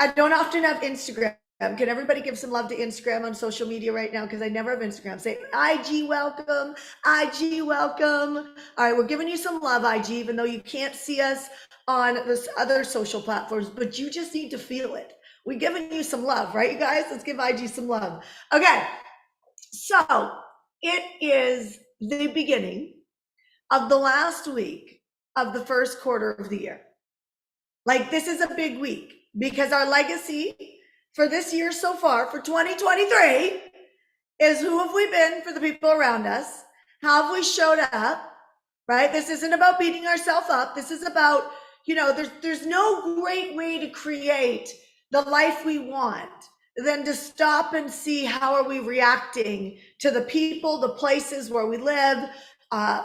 I don't often have Instagram. Can everybody give some love to Instagram on social media right now? Because I never have Instagram. Say IG welcome, IG welcome. All right, we're giving you some love, IG, even though you can't see us on this other social platforms, but you just need to feel it. We're giving you some love, right, you guys? Let's give IG some love. Okay, so it is the beginning of the last week of the first quarter of the year. Like, this is a big week because our legacy for this year so far, for 2023, is who have we been for the people around us? How have we showed up? Right? This isn't about beating ourselves up. This is about, there's no great way to create the life we want than to stop and see how are we reacting to the people, the places where we live,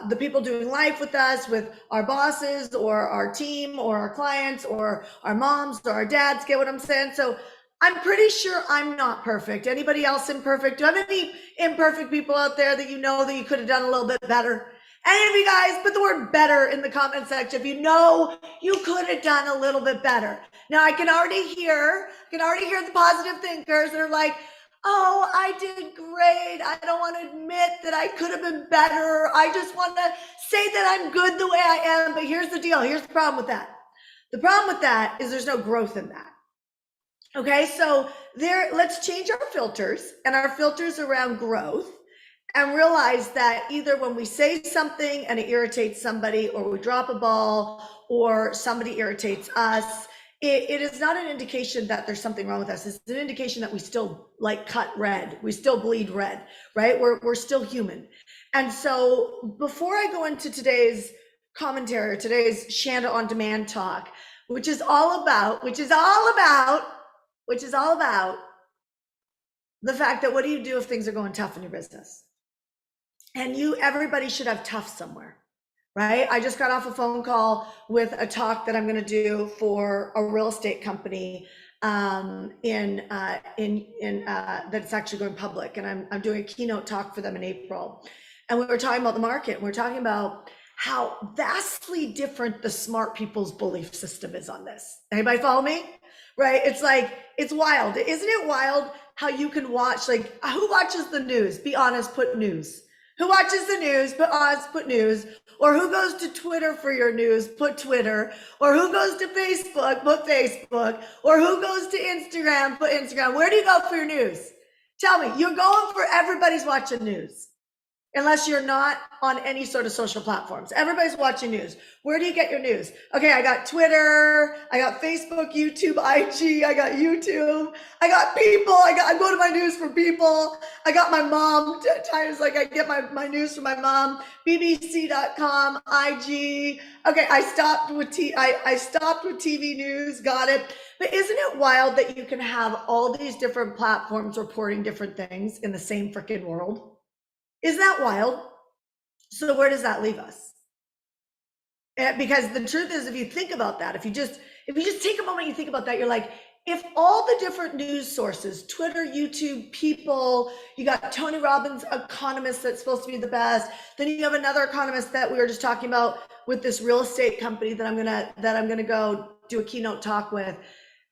the people doing life with us, with our bosses or our team or our clients or our moms or our dads. Get what I'm saying? So I'm pretty sure I'm not perfect. Anybody else imperfect? Do you have any imperfect people out there that you know that you could have done a little bit better? Any of you guys, put the word better in the comment section if you know you could have done a little bit better. Now I can already hear the positive thinkers that are like, oh, I did great. I don't want to admit that I could have been better. I just want to say that I'm good the way I am. But here's the deal. Here's the problem with that. The problem with that is there's no growth in that. Okay, so let's change our filters, and our filters around growth, and realize that either when we say something and it irritates somebody, or we drop a ball, or somebody irritates us, it is not an indication that there's something wrong with us. It's an indication that we still cut red. We still bleed red, right? We're still human. And so before I go into today's commentary, today's Shanda on Demand talk, which is all about the fact that what do you do if things are going tough in your business? And everybody should have tough somewhere, right? I just got off a phone call with a talk that I'm going to do for a real estate company that's actually going public, and I'm doing a keynote talk for them in April. And we were talking about the market. We're talking about how vastly different the smart people's belief system is on this. Anybody follow me? Right? It's like, it's wild. Isn't it wild how you can watch, like, who watches the news? Be honest, put news. Who watches the news? Put honest, put news. Or who goes to Twitter for your news? Put Twitter. Or who goes to Facebook? Put Facebook. Or who goes to Instagram? Put Instagram. Where do you go for your news? Tell me, you're going for everybody's watching news. Unless you're not on any sort of social platforms. Everybody's watching news. Where do you get your news? Okay, I got Twitter, I got Facebook, YouTube, IG, I got YouTube, I got people, I go to my news for people. I got my mom, times like I get my news from my mom, bbc.com, IG. Okay, I stopped with TV news, got it. But isn't it wild that you can have all these different platforms reporting different things in the same freaking world? Isn't that wild? So where does that leave us? Because the truth is, if you think about that, if you just take a moment, you think about that, you're like, if all the different news sources, Twitter, YouTube, people, you got Tony Robbins, economist that's supposed to be the best. Then you have another economist that we were just talking about with this real estate company that I'm gonna go do a keynote talk with.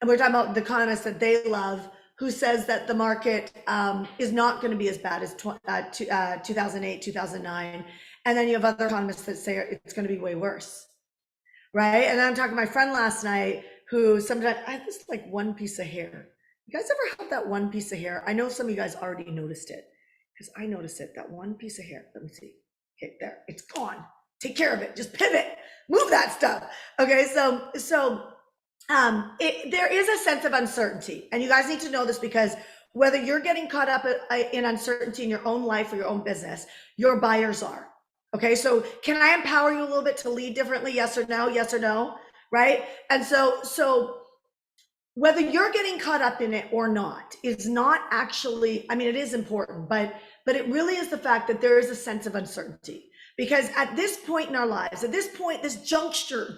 And we're talking about the economist that they love, who says that the market is not going to be as bad as 2008, 2009. And then you have other economists that say it's going to be way worse, right? And then I'm talking to my friend last night who sometimes, I have this like one piece of hair. You guys ever have that one piece of hair? I know some of you guys already noticed it, because I noticed it, that one piece of hair. Let me see. Okay, there, it's gone. Take care of it. Just pivot. Move that stuff. Okay, so there is a sense of uncertainty, and you guys need to know this, because whether you're getting caught up in uncertainty in your own life or your own business, your buyers are. Okay, so can I empower you a little bit to lead differently? Yes or no? Yes or no? Right? And so whether you're getting caught up in it or not is not actually, I mean, it is important, but it really is the fact that there is a sense of uncertainty. Because at this point in our lives, at this point, this juncture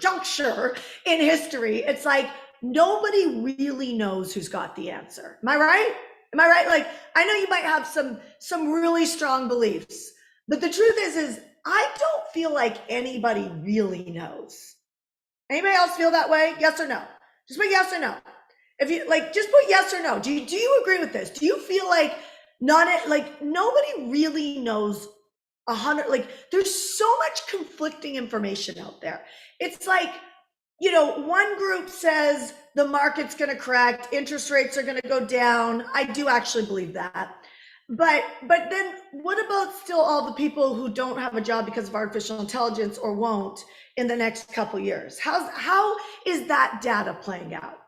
in history, it's like nobody really knows who's got the answer. Am I right? Am I right? Like, I know you might have some really strong beliefs, but the truth is I don't feel like anybody really knows. Anybody else feel that way? Yes or no? Just put yes or no. If you like, just put yes or no. Do you agree with this? Do you feel like nobody really knows 100, like there's so much conflicting information out there. It's like, one group says the market's going to correct, interest rates are going to go down. I do actually believe that. But then what about still all the people who don't have a job because of artificial intelligence or won't in the next couple years? How is that data playing out?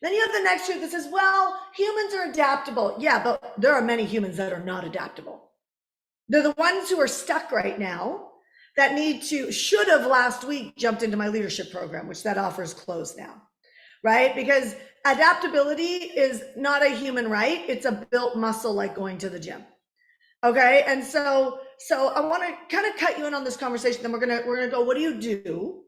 Then you have the next group that says, well, humans are adaptable. Yeah, but there are many humans that are not adaptable. They're the ones who are stuck right now that should have last week jumped into my leadership program, which that offer is closed now, right? Because adaptability is not a human right. It's a built muscle like going to the gym. Okay. And so I want to kind of cut you in on this conversation. Then we're going to go, what do you do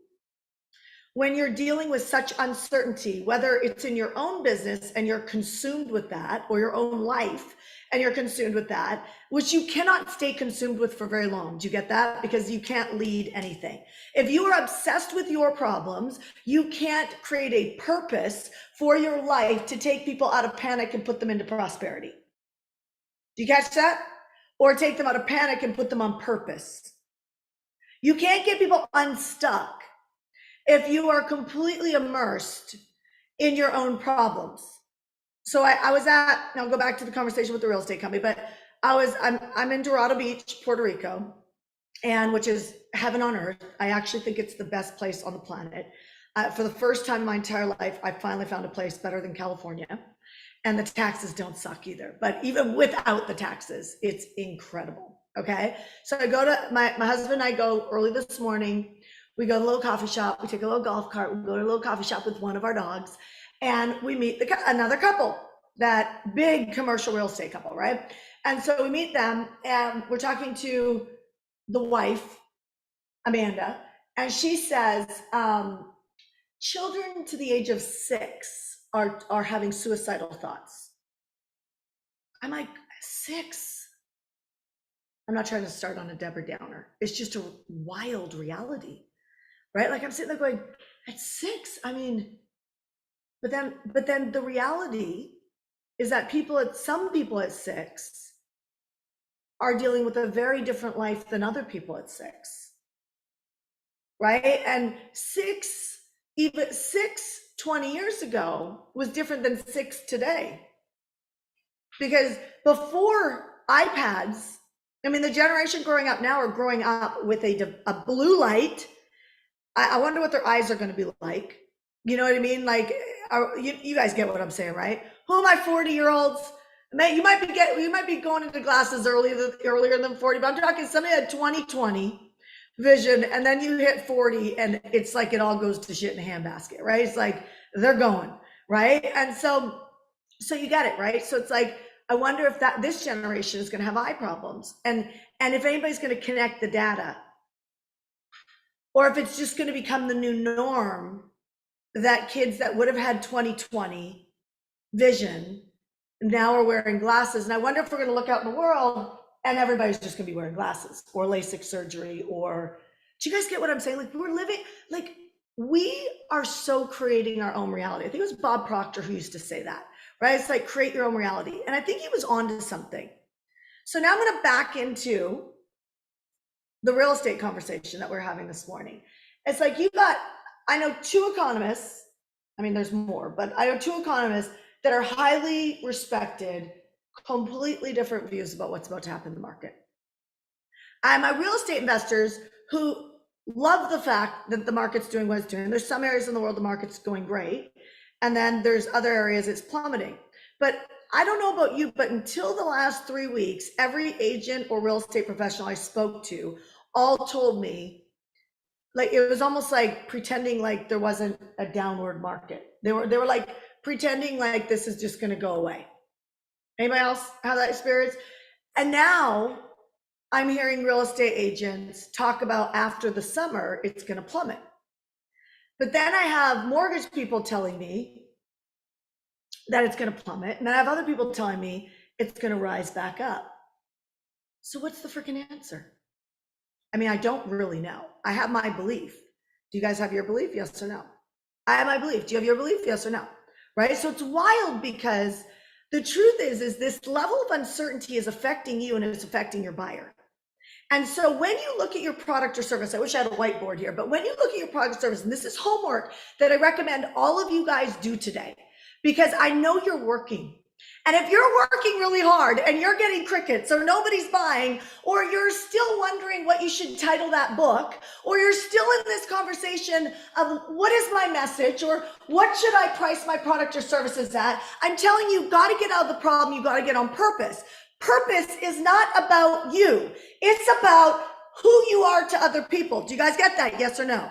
when you're dealing with such uncertainty, whether it's in your own business and you're consumed with that, or your own life and you're consumed with that, which you cannot stay consumed with for very long. Do you get that? Because you can't lead anything. If you are obsessed with your problems, you can't create a purpose for your life to take people out of panic and put them into prosperity. Do you catch that? Or take them out of panic and put them on purpose. You can't get people unstuck if you are completely immersed in your own problems. So I was at, I'll go back to the conversation with the real estate company, but I'm in Dorado Beach, Puerto Rico, and which is heaven on earth. I actually think it's the best place on the planet. For the first time in my entire life, I finally found a place better than California. And the taxes don't suck either. But even without the taxes, it's incredible. Okay. So I go to my husband and I go early this morning. We go to a little coffee shop. We take a little golf cart. We go to a little coffee shop with one of our dogs. And we meet another couple, that big commercial real estate couple, right? And so we meet them and we're talking to the wife, Amanda, and she says, children to the age of 6 are having suicidal thoughts. I'm like, 6? I'm not trying to start on a Deborah Downer. It's just a wild reality, right? Like I'm sitting there going, at 6, I mean, but then the reality is that some people at 6 are dealing with a very different life than other people at 6, right? And 20 years ago was different than 6 today. Because before iPads, I mean, the generation growing up now are growing up with a blue light. I wonder what their eyes are going to be like. You know what I mean? Like, you guys get what I'm saying, right? Who are my 40-year-olds? You might be going into glasses earlier than 40, but I'm talking somebody had 20/20 vision, and then you hit 40, and it's like it all goes to shit in a handbasket, right? It's like they're going, right? And so you get it, right? So it's like, I wonder if this generation is going to have eye problems, and if anybody's going to connect the data, or if it's just going to become the new norm that kids that would have had 20/20 vision now are wearing glasses. And I wonder if we're going to look out in the world and everybody's just going to be wearing glasses or LASIK surgery, or do you guys get what I'm saying? Like, we're living, like, we are so creating our own reality. I think it was Bob Proctor who used to say that, right? It's like, create your own reality. And I think he was onto something. So now I'm going to back into the real estate conversation that we're having this morning. It's like, I know 2 economists. I mean, there's more, but I know 2 economists that are highly respected, completely different views about what's about to happen in the market. And my real estate investors who love the fact that the market's doing what it's doing. There's some areas in the world the market's going great, and then there's other areas it's plummeting. But I don't know about you, but until the last 3 weeks, every agent or real estate professional I spoke to all told me, like, it was almost like pretending like there wasn't a downward market. They were like pretending like this is just going to go away. Anybody else have that experience? And now I'm hearing real estate agents talk about after the summer, it's going to plummet. But then I have mortgage people telling me that it's going to plummet. And then I have other people telling me it's going to rise back up. So what's the freaking answer? I mean, I don't really know. I have my belief. Do you guys have your belief? Yes or no? I have my belief. Do you have your belief? Yes or no? right? So it's wild because the truth is this level of uncertainty is affecting you and it's affecting your buyer. And so when you look at your product or service, I wish I had a whiteboard here, but when you look at your product or service, and this is homework that I recommend all of you guys do today, because I know you're working. And if you're working really hard and you're getting crickets or nobody's buying, or you're still wondering what you should title that book, or you're still in this conversation of what is my message, or what should I price my product or services at, I'm telling you, got to get out of the problem. You got to get on purpose. Purpose is not about you. It's about who you are to other people. Do you guys get that? Yes or no?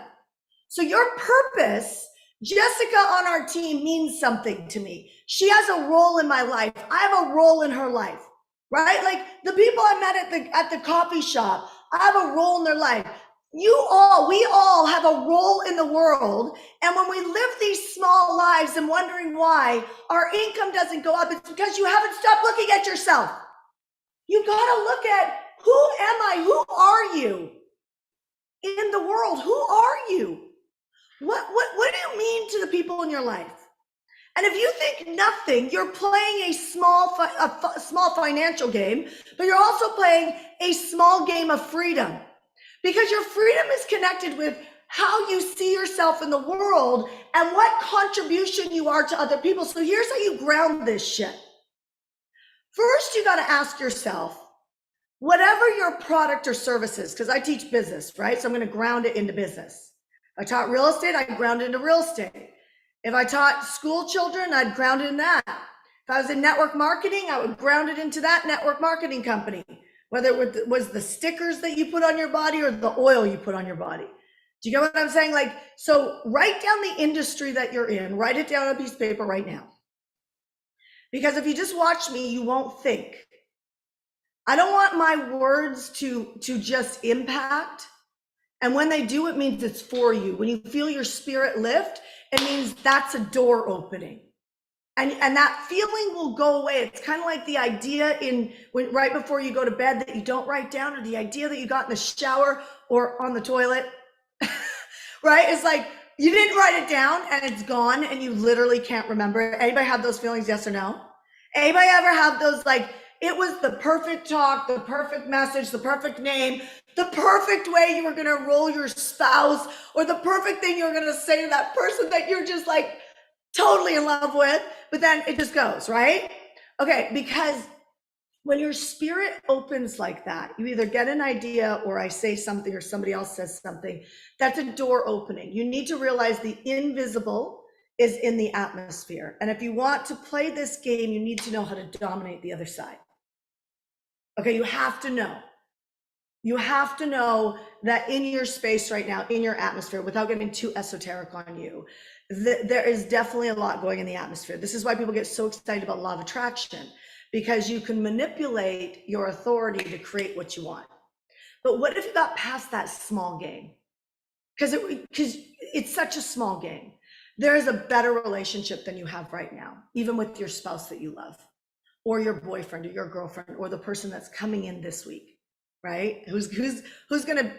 So your purpose, Jessica on our team means something to me. She has a role in my life. I have a role in her life, right? Like the people I met at the coffee shop, I have a role in their life. We all have a role in the world. And when we live these small lives and wondering why our income doesn't go up, it's because you haven't stopped looking at yourself. You got to look at, who am I? Who are you in the world? Who are you? What do you mean to the people in your life? And if you think nothing, you're playing a small financial game, but you're also playing a small game of freedom, because your freedom is connected with how you see yourself in the world and what contribution you are to other people. So here's how you ground this shit. First, you got to ask yourself, whatever your product or service is, because I teach business, right? So I'm going to ground it into business. I taught real estate, I ground it into real estate. If I taught school children, I'd ground it in that. If I was in network marketing, I would ground it into that network marketing company, whether it was the stickers that you put on your body or the oil you put on your body. Do you get what I'm saying? Like, so write down the industry that you're in, write it down on a piece of paper right now. Because if you just watch me, you won't think. I don't want my words to just impact. And when they do, it means it's for you. When you feel your spirit lift, it means that's a door opening. And that feeling will go away. It's kind of like the idea right before you go to bed that you don't write down, or the idea that you got in the shower or on the toilet, right? It's like you didn't write it down and it's gone and you literally can't remember. Anybody have those feelings, yes or no? Anybody ever have those, like, it was the perfect talk, the perfect message, the perfect name, the perfect way you were going to roll your spouse, or the perfect thing you were going to say to that person that you're just like totally in love with, but then it just goes, right? Okay, because when your spirit opens like that, you either get an idea or I say something or somebody else says something, that's a door opening. You need to realize the invisible is in the atmosphere. And if you want to play this game, you need to know how to dominate the other side. Okay, you have to know. You have to know that in your space right now, in your atmosphere, without getting too esoteric on you, there is definitely a lot going in the atmosphere. This is why people get so excited about law of attraction, because you can manipulate your authority to create what you want. But what if you got past that small game? Because it's such a small game. There is a better relationship than you have right now, even with your spouse that you love, or your boyfriend or your girlfriend, or the person that's coming in this week, right? Who's gonna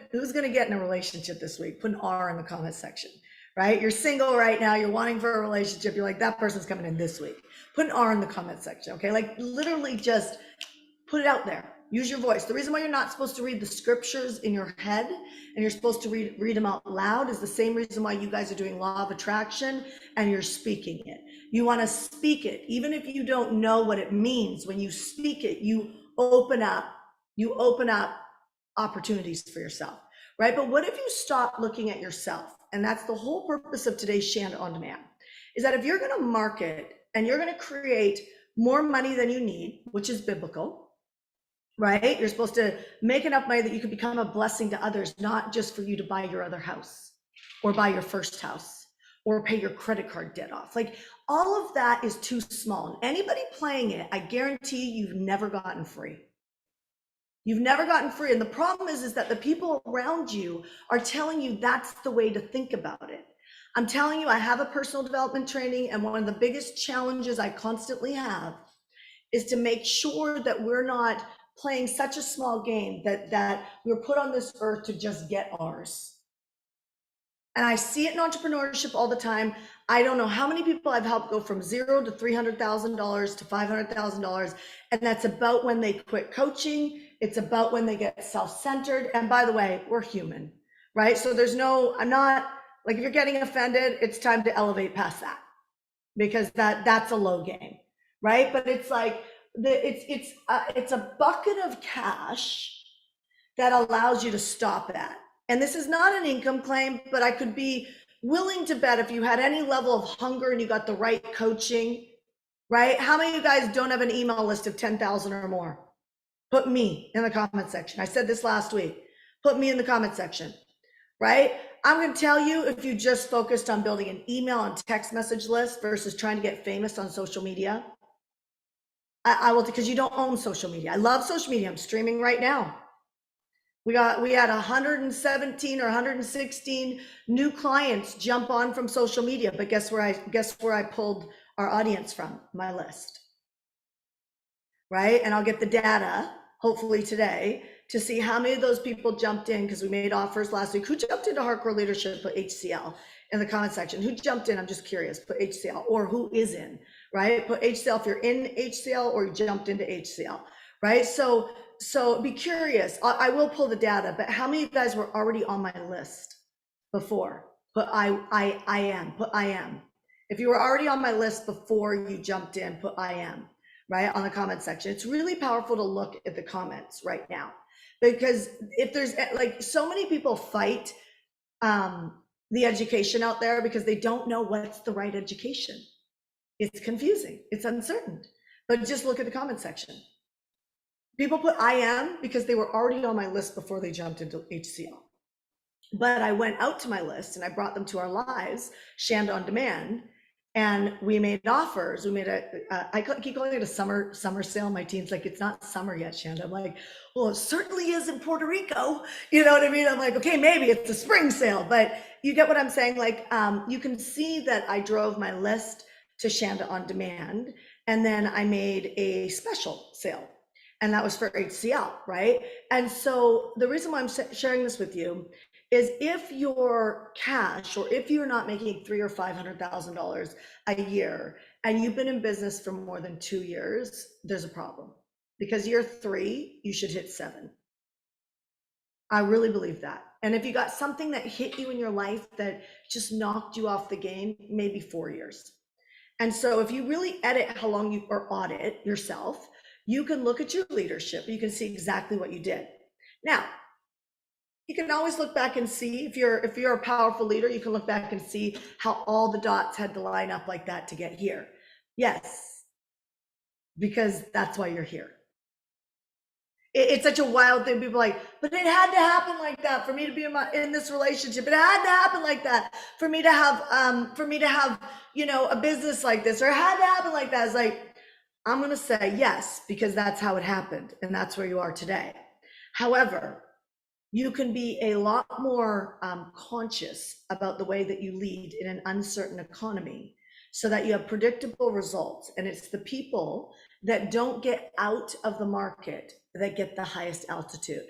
get in a relationship this week? Put an R in the comment section, right? You're single right now, you're wanting for a relationship, you're like, that person's coming in this week. Put an R in the comment section, okay? Like literally just put it out there. Use your voice. The reason why you're not supposed to read the scriptures in your head and you're supposed to read them out loud is the same reason why you guys are doing law of attraction and you're speaking it. You want to speak it. Even if you don't know what it means, when you speak it, you open up opportunities for yourself, right? But what if you stop looking at yourself? And that's the whole purpose of today's Shanda On Demand, is that if you're going to market and you're going to create more money than you need, which is biblical, right? You're supposed to make enough money that you can become a blessing to others, not just for you to buy your other house or buy your first house or pay your credit card debt off. Like all of that is too small. And anybody playing it, I guarantee you've never gotten free. You've never gotten free. And the problem is that the people around you are telling you that's the way to think about it. I'm telling you, I have a personal development training, and one of the biggest challenges I constantly have is to make sure that we're not playing such a small game that we're put on this earth to just get ours. And I see it in entrepreneurship all the time. I don't know how many people I've helped go from zero to $300,000 to $500,000. And that's about when they quit coaching. It's about when they get self-centered. And by the way, we're human, right? So I'm not like, if you're getting offended, it's time to elevate past that, because that's a low game, right? But it's like, it's a bucket of cash that allows you to stop at. And this is not an income claim, but I could be willing to bet if you had any level of hunger and you got the right coaching, right? How many of you guys don't have an email list of 10,000 or more? Put me in the comment section. I said this last week. Put me in the comment section, right? I'm going to tell you, if you just focused on building an email and text message list versus trying to get famous on social media, I will, because you don't own social media. I love social media. I'm streaming right now. We had 117 or 116 new clients jump on from social media, but guess where I pulled our audience from? My list, right? And I'll get the data hopefully today to see how many of those people jumped in, because we made offers last week. Who jumped into Hardcore Leadership? Put HCL in the comment section. Who jumped in? I'm just curious. Put HCL, or who is in, right? Put HCL if you're in HCL or you jumped into HCL, right? So be curious. I will pull the data, but how many of you guys were already on my list before? Put I am. Put I am. If you were already on my list before you jumped in, put I am, right, on the comment section. It's really powerful to look at the comments right now, because if there's, like, so many people fight the education out there because they don't know what's the right education. It's confusing. It's uncertain. But just look at the comment section. People put I am because they were already on my list before they jumped into HCL. But I went out to my list and I brought them to our lives, Shanda on Demand, and we made offers. We made I keep calling it a summer sale. My team's like, it's not summer yet, Shanda. I'm like, well, it certainly is in Puerto Rico. You know what I mean? I'm like, okay, maybe it's a spring sale, but you get what I'm saying? Like, you can see that I drove my list to Shanda on Demand, and then I made a special sale. And that was for HCL, right? And so the reason why I'm sharing this with you is, if your cash, or if you're not making $300,000 or $500,000 a year and you've been in business for more than 2 years, there's a problem. Because year 3, you should hit 7. I really believe that. And if you got something that hit you in your life that just knocked you off the game, maybe 4 years. And so if you really edit how long you, or audit yourself, you can look at your leadership. You can see exactly what you did. Now, you can always look back and see, if you're a powerful leader, you can look back and see how all the dots had to line up like that to get here. Yes, because that's why you're here. It's such a wild thing. People are like, but it had to happen like that for me to be in this relationship. It had to happen like that for me to have, you know, a business like this, or it had to happen like that. It's like, I'm going to say yes, because that's how it happened. And that's where you are today. However, you can be a lot more conscious about the way that you lead in an uncertain economy, so that you have predictable results. And it's the people that don't get out of the market that get the highest altitude.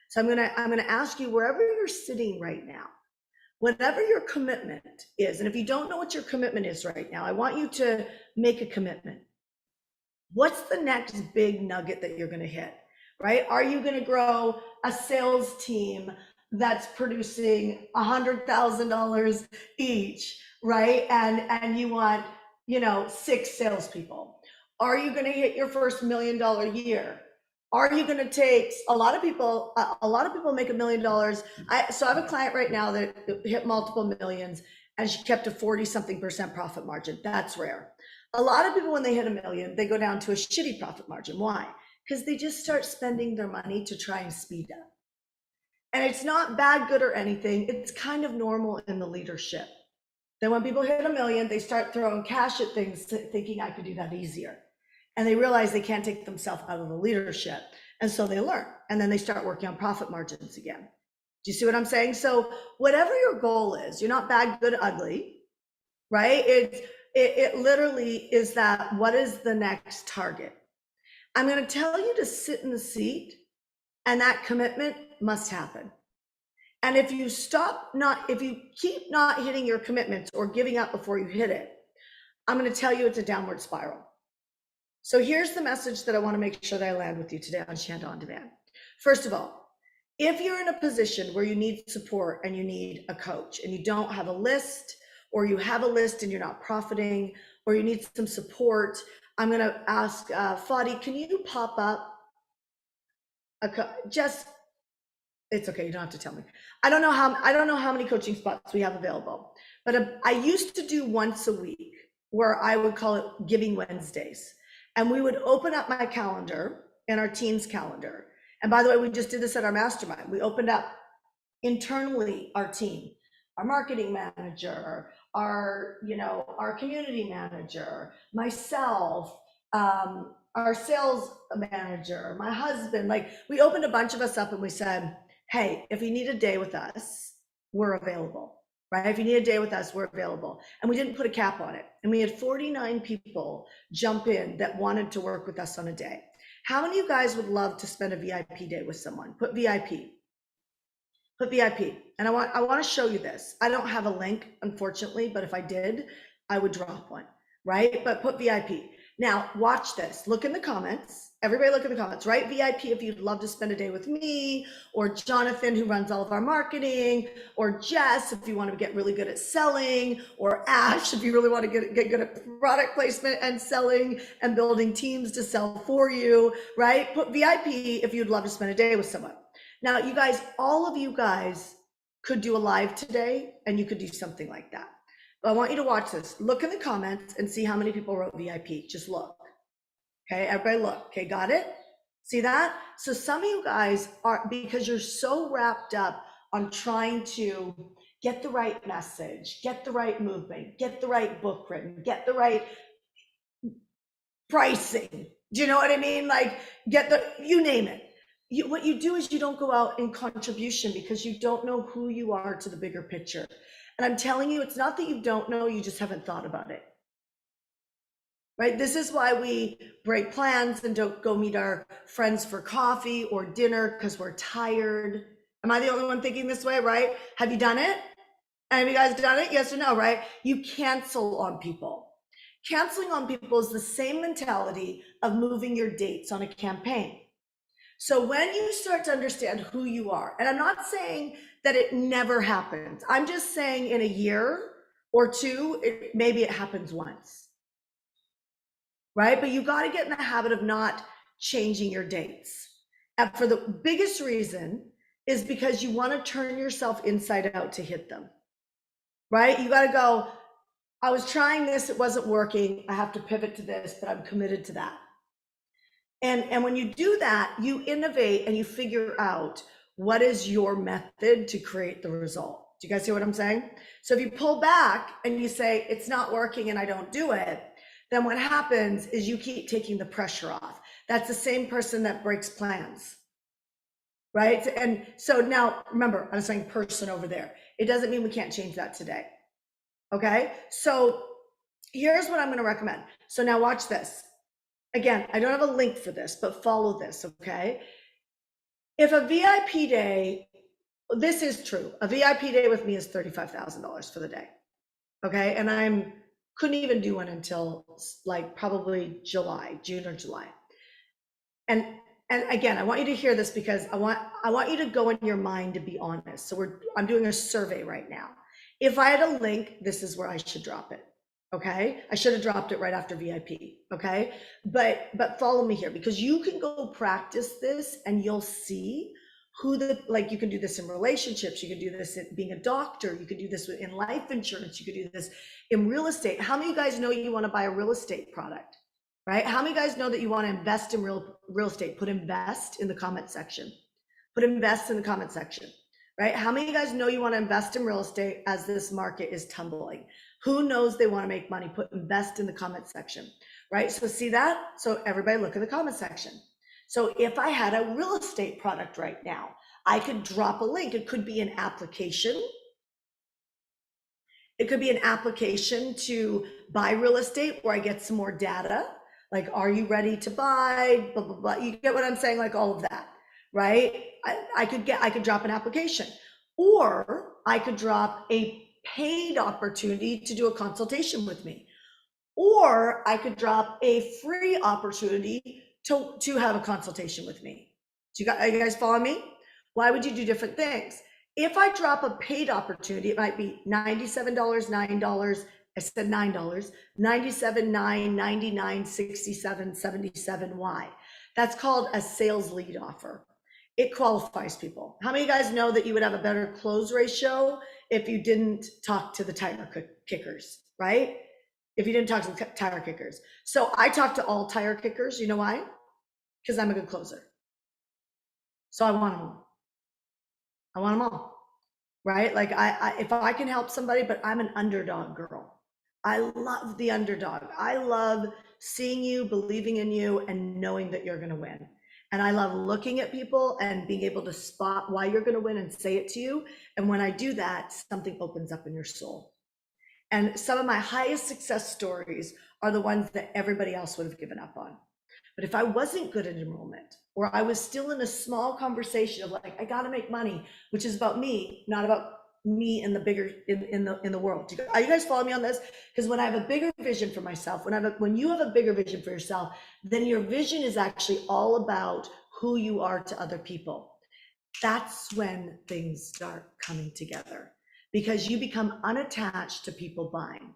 So I'm gonna ask you, wherever you're sitting right now, whatever your commitment is, and if you don't know what your commitment is right now, I want you to make a commitment. What's the next big nugget that you're going to hit, right? Are you going to grow a sales team that's producing $100,000 each, right? And you want, you know, 6 salespeople? Are you going to hit your first $1 million year? Are you going to take, a lot of people make $1 million. So I have a client right now that hit multiple millions, and she kept a 40-something% profit margin. That's rare. A lot of people, when they hit $1 million, they go down to a shitty profit margin. Why? Because they just start spending their money to try and speed up. And it's not bad, good, or anything. It's kind of normal in the leadership. Then when people hit $1 million, they start throwing cash at things, thinking I could do that easier. And they realize they can't take themselves out of the leadership. And so they learn. And then they start working on profit margins again. Do you see what I'm saying? So whatever your goal is, you're not bad, good, ugly, right? It literally is that, what is the next target? I'm going to tell you to sit in the seat, and that commitment must happen. And if you keep not hitting your commitments or giving up before you hit it, I'm going to tell you it's a downward spiral. So here's the message that I want to make sure that I land with you today on Shanda On Demand. First of all, if you're in a position where you need support and you need a coach and you don't have a list, or you have a list and you're not profiting, or you need some support, I'm going to ask Fadi, can you pop up it's okay, you don't have to tell me. I don't know how many coaching spots we have available, but I used to do once a week where I would call it Giving Wednesdays. And we would open up my calendar and our team's calendar. And by the way, we just did this at our mastermind. We opened up internally our team, our marketing manager, our community manager, myself, our sales manager, my husband. Like, we opened a bunch of us up and we said, hey, if you need a day with us, we're available, right? If you need a day with us, we're available. And we didn't put a cap on it. And we had 49 people jump in that wanted to work with us on a day. How many of you guys would love to spend a VIP day with someone? Put VIP. Put VIP. And I want to show you this. I don't have a link, unfortunately, but if I did, I would drop one, right? But put VIP. Now, watch this. Look in the comments. Everybody look in the comments, right? VIP if you'd love to spend a day with me, or Jonathan, who runs all of our marketing, or Jess if you want to get really good at selling, or Ash if you really want to get good at product placement and selling and building teams to sell for you, right? Put VIP if you'd love to spend a day with someone. Now, you guys, all of you guys could do a live today and you could do something like that. But I want you to watch this. Look in the comments and see how many people wrote VIP. Just look. Okay, everybody look. Okay, got it? See that? So some of you guys are, because you're so wrapped up on trying to get the right message, get the right movement, get the right book written, get the right pricing. Do you know what I mean? Like, you name it. What you do is you don't go out in contribution because you don't know who you are to the bigger picture. And I'm telling you, it's not that you don't know, you just haven't thought about it. Right? This is why we break plans and don't go meet our friends for coffee or dinner because we're tired. Am I the only one thinking this way, right? Have you done it? Have you guys done it? Yes or no, right? You cancel on people. Canceling on people is the same mentality of moving your dates on a campaign. So when you start to understand who you are, and I'm not saying that it never happens, I'm just saying in a year or two, maybe it happens once, right? But you got to get in the habit of not changing your dates. And for the biggest reason is because you want to turn yourself inside out to hit them, right? You got to go, I was trying this, it wasn't working, I have to pivot to this, but I'm committed to that. And when you do that, you innovate and you figure out what is your method to create the result. Do you guys see what I'm saying? So if you pull back and you say, it's not working and I don't do it, then what happens is you keep taking the pressure off. That's the same person that breaks plans, right? And so now, remember, I'm saying person over there. It doesn't mean we can't change that today, okay? So here's what I'm gonna recommend. So now watch this. Again, I don't have a link for this, but follow this, okay? If a VIP day, this is true, a VIP day with me is $35,000 for the day, okay? And couldn't even do one until like probably June or July. And again, I want you to hear this because I want you to go in your mind to be honest. So I'm doing a survey right now. If I had a link, this is where I should drop it. Okay, I should have dropped it right after VIP. Okay, but follow me here because you can go practice this and you'll see you can do this in relationships, you can do this in being a doctor, you can do this in life insurance, you could do this in real estate. How many of you guys know you want to buy a real estate product, right? How many of you guys know that you want to invest in real estate? Put invest in the comment section. Put invest in the comment section, right? How many of you guys know you want to invest in real estate as this market is tumbling? Who knows they want to make money? Put invest in the comment section, right? So see that? So everybody look in the comment section. So if I had a real estate product right now, I could drop a link. It could be an application. It could be an application to buy real estate where I get some more data. Like, are you ready to buy? Blah, blah, blah. You get what I'm saying? Like all of that, right? I could drop an application. Or I could drop a paid opportunity to do a consultation with me. Or I could drop a free opportunity to have a consultation with me. Are you guys following me? Why would you do different things? If I drop a paid opportunity, it might be $97, $9. I said $9, 97, 9, 99, 67, 77. Why? That's called a sales lead offer. It qualifies people. How many of you guys know that you would have a better close ratio if you didn't talk to the tire kickers, right? If you didn't talk to the tire kickers. So I talk to all tire kickers. You know why? Because I'm a good closer. So I want them all. I want them all, right? Like if I can help somebody, but I'm an underdog girl. I love the underdog. I love seeing you, believing in you, and knowing that you're going to win. And I love looking at people and being able to spot why you're going to win and say it to you. And when I do that, something opens up in your soul. And some of my highest success stories are the ones that everybody else would have given up on. But if I wasn't good at enrollment, or I was still in a small conversation of like, I got to make money, which is about me, not about me in the bigger in the world. Are you guys following me on this? Because when I have a bigger vision for myself, when you have a bigger vision for yourself, then your vision is actually all about who you are to other people. That's when things start coming together, because you become unattached to people buying.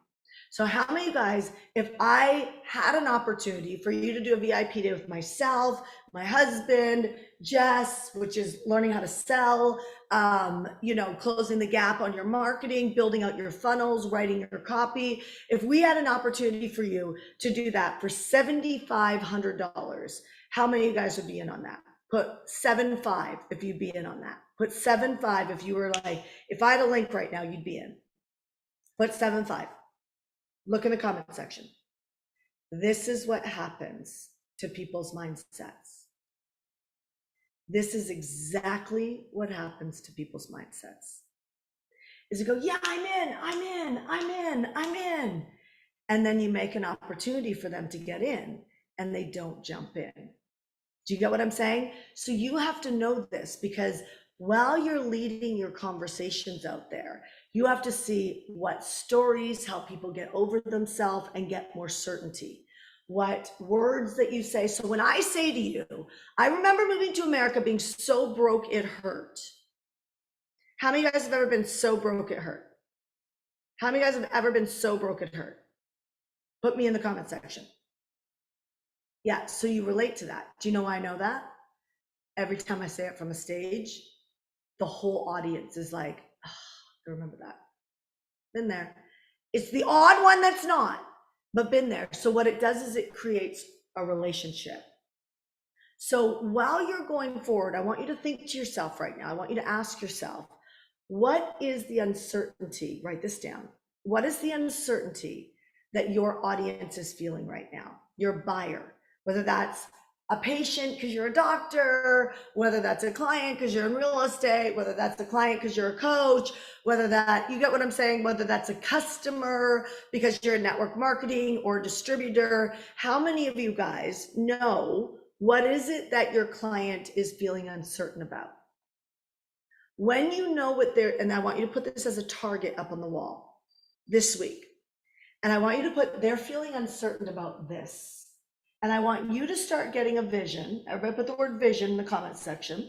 So how many of you guys, if I had an opportunity for you to do a VIP day with myself, my husband, Jess, which is learning how to sell, closing the gap on your marketing, building out your funnels, writing your copy. If we had an opportunity for you to do that for $7,500, how many of you guys would be in on that? Put 7.5 if you'd be in on that. Put 7.5 if you were like, if I had a link right now, you'd be in. Put 7.5. Look in the comment section. This is what happens to people's mindsets. This is exactly what happens to people's mindsets. Is you go, yeah, I'm in. And then you make an opportunity for them to get in and they don't jump in. Do you get what I'm saying? So you have to know this, because while you're leading your conversations out there, you have to see what stories, how people get over themselves and get more certainty, what words that you say. So when I say to you, I remember moving to America being so broke it hurt. How many of you guys have ever been so broke it hurt? How many of you guys have ever been so broke it hurt? Put me in the comment section. Yeah, so you relate to that. Do you know why I know that? Every time I say it from a stage, the whole audience is like, oh, I remember that. Been there. It's the odd one that's not, but been there. So what it does is it creates a relationship. So while you're going forward, I want you to think to yourself right now. I want you to ask yourself, what is the uncertainty? Write this down. What is the uncertainty that your audience is feeling right now? Your buyer, whether that's a patient because you're a doctor, whether that's a client because you're in real estate, whether that's a client because you're a coach, whether that, you get what I'm saying, whether that's a customer because you're in network marketing or a distributor. How many of you guys know what is it that your client is feeling uncertain about? When you know what they're, and I want you to put this as a target up on the wall this week, and I want you to put, they're feeling uncertain about this. And I want you to start getting a vision. Everybody put the word vision in the comment section.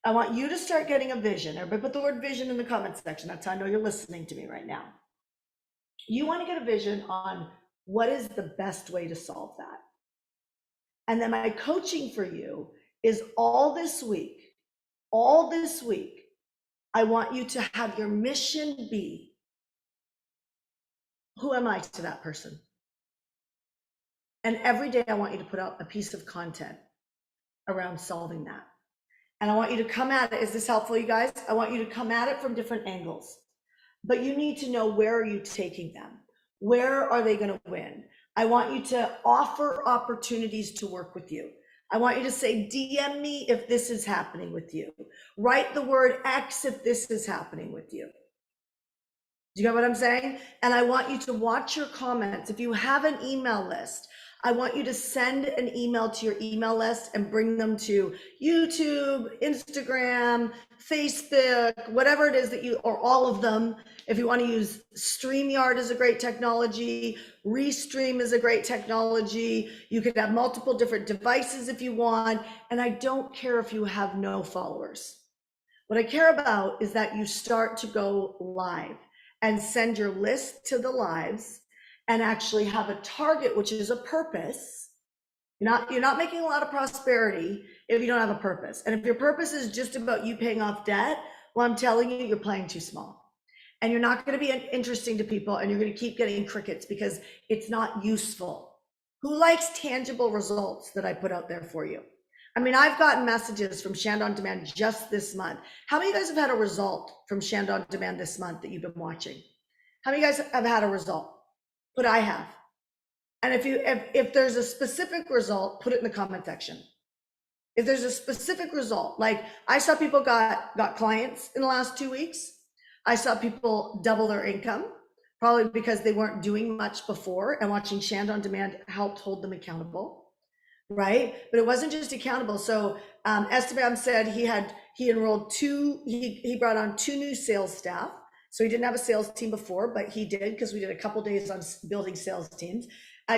I want you to start getting a vision. Everybody put the word vision in the comment section. That's how I know you're listening to me right now. You want to get a vision on what is the best way to solve that. And then my coaching for you is all this week, I want you to have your mission be, who am I to that person? And every day I want you to put out a piece of content around solving that. And I want you to come at it. Is this helpful, you guys? I want you to come at it from different angles, but you need to know, where are you taking them? Where are they going to win? I want you to offer opportunities to work with you. I want you to say, DM me if this is happening with you. Write the word X if this is happening with you. Do you get what I'm saying? And I want you to watch your comments. If you have an email list, I want you to send an email to your email list and bring them to YouTube, Instagram, Facebook, whatever it is that you, or all of them. If you want to use StreamYard is a great technology, Restream is a great technology. You could have multiple different devices if you want. And I don't care if you have no followers. What I care about is that you start to go live and send your list to the lives and actually have a target, which is a purpose. You're not making a lot of prosperity if you don't have a purpose. And if your purpose is just about you paying off debt, well, I'm telling you, you're playing too small. And you're not going to be interesting to people, and you're going to keep getting crickets because it's not useful. Who likes tangible results that I put out there for you? I mean, I've gotten messages from Shand On Demand just this month. How many of you guys have had a result from Shand On Demand this month that you've been watching? How many of you guys have had a result? But I have. And if there's a specific result, put it in the comment section. If there's a specific result, like I saw people got clients in the last 2 weeks. I saw people double their income, probably because they weren't doing much before, and watching Shand On Demand helped hold them accountable, right? But it wasn't just accountable. So Esteban said he enrolled he brought on 2 new sales staff. So he didn't have a sales team before, but he did, because we did a couple days on building sales teams.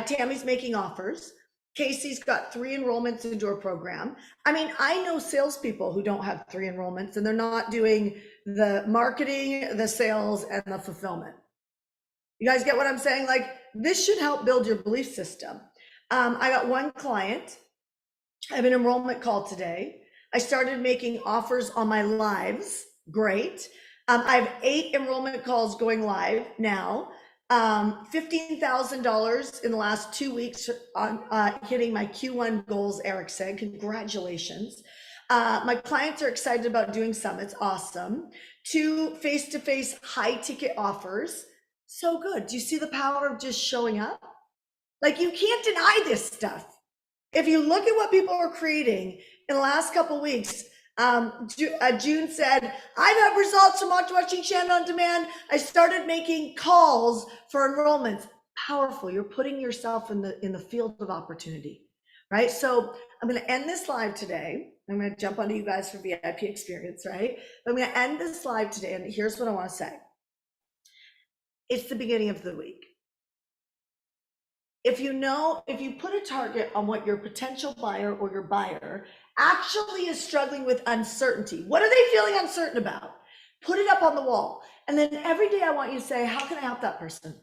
Tammy's making offers. Casey's got 3 enrollments into her program. I mean, I know salespeople who don't have 3 enrollments, and they're not doing the marketing, the sales, and the fulfillment. You guys get what I'm saying? Like, this should help build your belief system. I got 1 client. I have an enrollment call today. I started making offers on my lives. Great. I have 8 enrollment calls going live now. $15,000 in the last 2 weeks on hitting my Q1 goals, Eric said. Congratulations. My clients are excited about doing summits. Awesome. 2 face-to-face high ticket offers. So good. Do you see the power of just showing up? Like, you can't deny this stuff. If you look at what people are creating in the last couple of weeks, June said, I've had results from watching Shand On Demand. I started making calls for enrollments. Powerful. You're putting yourself in the field of opportunity, right? So I'm going to end this live today. I'm going to jump onto you guys for VIP experience, right? But I'm going to end this live today, and here's what I want to say. It's the beginning of the week. If you put a target on what your potential buyer or your buyer actually is struggling with uncertainty, what are they feeling uncertain about? Put it up on the wall. And then every day I want you to say, how can I help that person?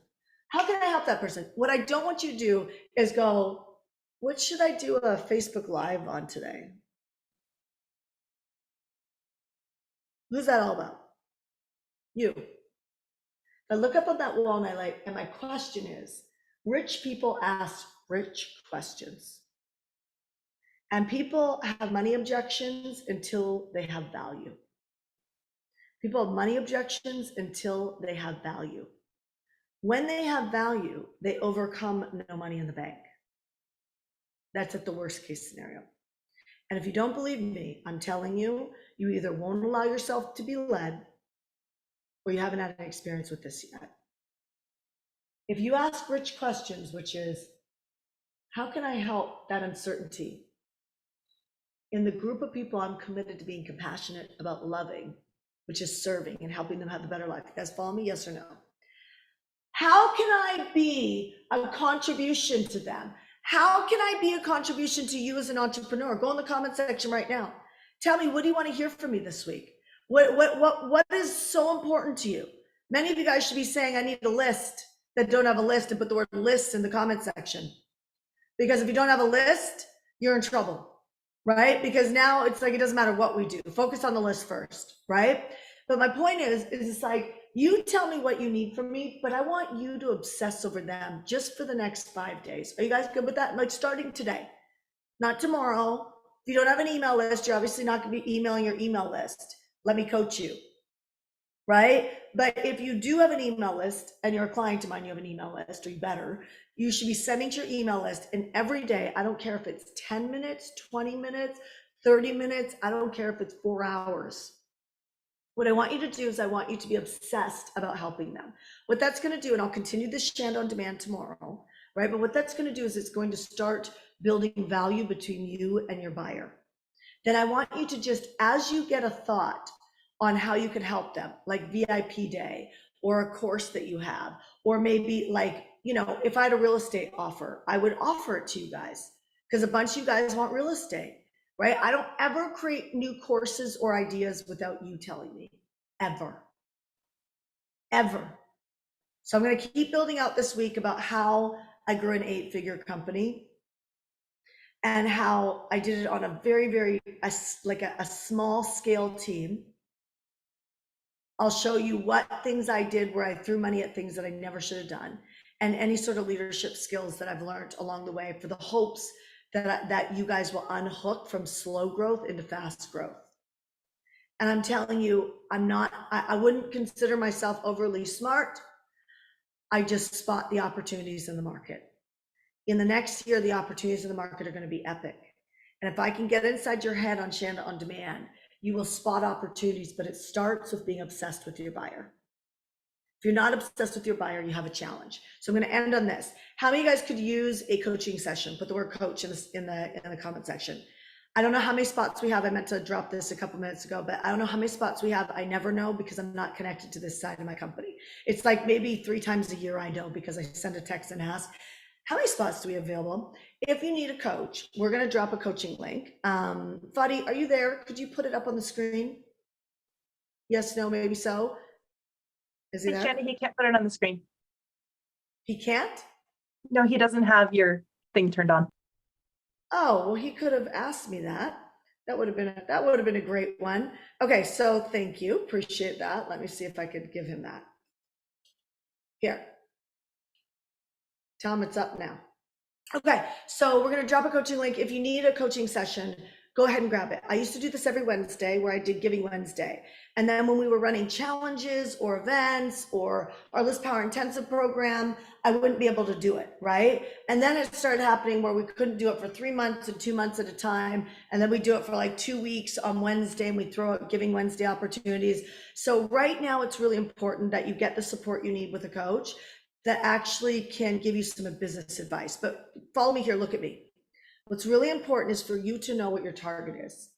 How can I help that person? What I don't want you to do is go, what should I do a Facebook Live on today? Who's that all about? You. I look up on that wall and my question is, rich people ask rich questions. And people have money objections until they have value. People have money objections until they have value. When they have value, they overcome no money in the bank. That's at the worst case scenario. And if you don't believe me, I'm telling you, you either won't allow yourself to be led, or you haven't had an experience with this yet. If you ask rich questions, which is, how can I help that uncertainty? In the group of people I'm committed to being compassionate about loving, which is serving and helping them have a better life. You guys follow me, yes or no? How can I be a contribution to them? How can I be a contribution to you as an entrepreneur? Go in the comment section right now. Tell me, what do you want to hear from me this week? What is so important to you? Many of you guys should be saying, I need a list, that don't have a list, and put the word list in the comment section. Because if you don't have a list, you're in trouble, right? Because now it's like, it doesn't matter what we do. Focus on the list first, right? But my point is it's like, you tell me what you need from me, but I want you to obsess over them just for the next 5 days. Are you guys good with that? Like, starting today, not tomorrow. If you don't have an email list, you're obviously not going to be emailing your email list. Let me coach you, right? But if you do have an email list and you're a client of mine, you have an email list, or you better, you should be sending to your email list. And every day, I don't care if it's 10 minutes, 20 minutes, 30 minutes, I don't care if it's 4 hours. What I want you to do is I want you to be obsessed about helping them. What that's going to do, and I'll continue this Shand On Demand tomorrow. right? But what that's going to do is it's going to start building value between you and your buyer. Then I want you to just, as you get a thought on how you can help them, like VIP day or a course that you have, or maybe like, you know, if I had a real estate offer, I would offer it to you guys because a bunch of you guys want real estate, right? I don't ever create new courses or ideas without you telling me, ever, ever. So I'm going to keep building out this week about how I grew an 8-figure company and how I did it on a very, like a small scale team. I'll show you what things I did where I threw money at things that I never should have done, and any sort of leadership skills that I've learned along the way for the hopes that you guys will unhook from slow growth into fast growth. And I'm telling you, I wouldn't consider myself overly smart. I just spot the opportunities in the market. In the next year, the opportunities in the market are going to be epic. And if I can get inside your head on Shanda On Demand, you will spot opportunities, but it starts with being obsessed with your buyer. If you're not obsessed with your buyer, you have a challenge. So I'm going to end on this. How many of you guys could use a coaching session? Put the word coach in the comment section. I don't know how many spots we have. I meant to drop this a couple minutes ago, but I don't know how many spots we have. I never know because I'm not connected to this side of my company. It's like maybe 3 times a year I know because I send a text and ask, how many spots do we have available? If you need a coach, we're going to drop a coaching link. Fadi, are you there? Could you put it up on the screen? Yes, no, maybe so. Is he there? Shanda, he can't put it on the screen. He can't? No, he doesn't have your thing turned on. Oh, well, he could have asked me that. That would have been a great one. Okay, so thank you. Appreciate that. Let me see if I could give him that. Here. Tell him it's up now. Okay, so we're going to drop a coaching link. If you need a coaching session, go ahead and grab it. I used to do this every Wednesday where I did Giving Wednesday. And then when we were running challenges or events or our List Power Intensive program, I wouldn't be able to do it, right? And then it started happening where we couldn't do it for 3 months and 2 months at a time. And then we do it for like 2 weeks on Wednesday and we throw out Giving Wednesday opportunities. So right now it's really important that you get the support you need with a coach that actually can give you some business advice. But follow me here, look at me. What's really important is for you to know what your target is.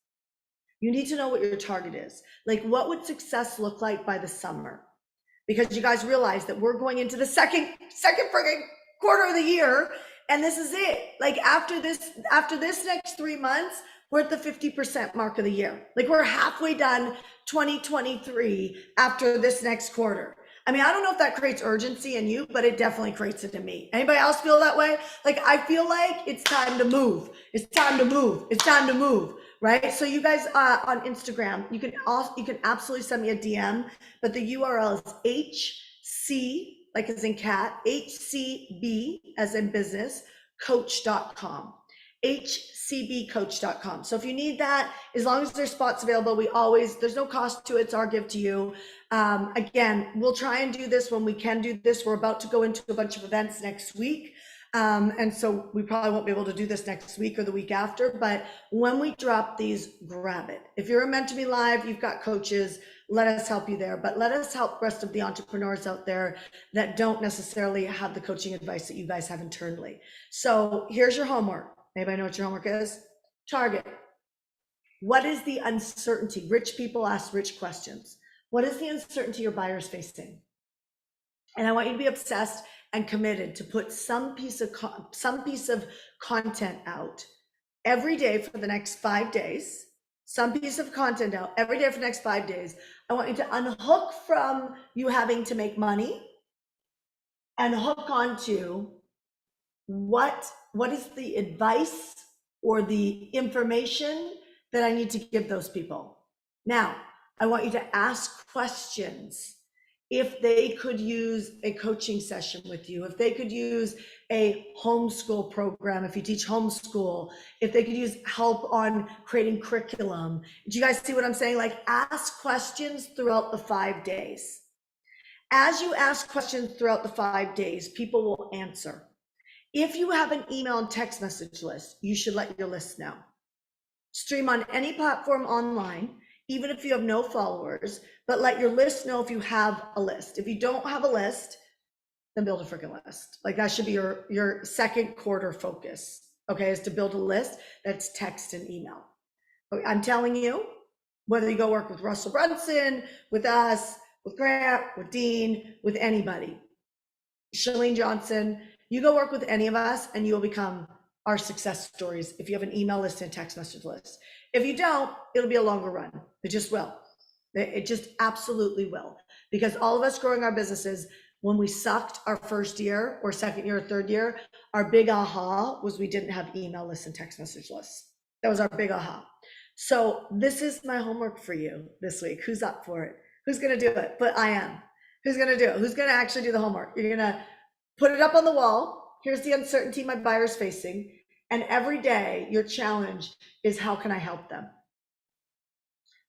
You need to know what your target is. Like, what would success look like by the summer? Because you guys realize that we're going into the second friggin' quarter of the year, and this is it. Like after this next 3 months, we're at the 50% mark of the year. Like we're halfway done 2023 after this next quarter. I mean, I don't know if that creates urgency in you, but it definitely creates it in me. Anybody else feel that way? Like, I feel like it's time to move. It's time to move. It's time to move, right? So you guys on Instagram, you can absolutely send me a DM, but the URL is HC, like as in cat, HCB as in business, coach.com. hcbcoach.com. So if you need that, as long as there's spots available, there's no cost to it. It's our gift to you. Again, we'll try and do this when we can do this. We're about to go into a bunch of events next week. And so we probably won't be able to do this next week or the week after, but when we drop these, grab it. If you're meant to be live, you've got coaches, let us help you there, but let us help the rest of the entrepreneurs out there that don't necessarily have the coaching advice that you guys have internally. So here's your homework. Anybody know what your homework is? Target. What is the uncertainty? Rich people ask rich questions. What is the uncertainty your buyer's facing? And I want you to be obsessed and committed to put some piece of content out every day for the next 5 days. Some piece of content out every day for the next 5 days. I want you to unhook from you having to make money and hook onto what is the advice or the information that I need to give those people. Now, I want you to ask questions. If they could use a coaching session with you, if they could use a homeschool program, if you teach homeschool, if they could use help on creating curriculum. Do you guys see what I'm saying? Like, ask questions throughout the 5 days. As you ask questions throughout the 5 days, people will answer. If you have an email and text message list, you should let your list know. Stream on any platform online, even if you have no followers, but let your list know if you have a list. If you don't have a list, then build a freaking list. Like that should be your second quarter focus, okay, is to build a list that's text and email. I'm telling you, whether you go work with Russell Brunson, with us, with Grant, with Dean, with anybody, Shalene Johnson, you go work with any of us and you'll become our success stories if you have an email list and a text message list. If you don't, it'll be a longer run. It just will. It just absolutely will. Because all of us growing our businesses, when we sucked our first year or second year or third year, our big aha was we didn't have email lists and text message lists. That was our big aha. So this is my homework for you this week. Who's up for it? Who's going to do it? But I am. Who's going to do it? Who's going to actually do the homework? You're going to put it up on the wall. Here's the uncertainty my buyer's facing. And every day your challenge is, how can I help them?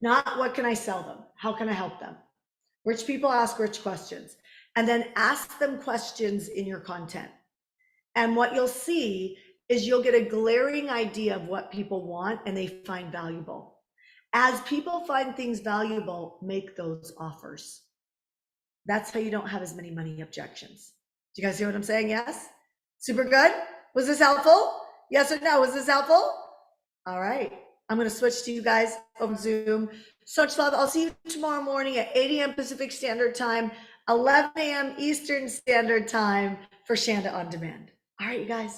Not what can I sell them? How can I help them? Rich people ask rich questions, and then ask them questions in your content. And what you'll see is you'll get a glaring idea of what people want and they find valuable. As people find things valuable, make those offers. That's how you don't have as many money objections. Do you guys hear what I'm saying? Yes? Super good? Was this helpful? Yes or no? Was this helpful? All right. I'm going to switch to you guys on Zoom. So much love. I'll see you tomorrow morning at 8 a.m. Pacific Standard Time, 11 a.m. Eastern Standard Time for Shanda On Demand. All right, you guys.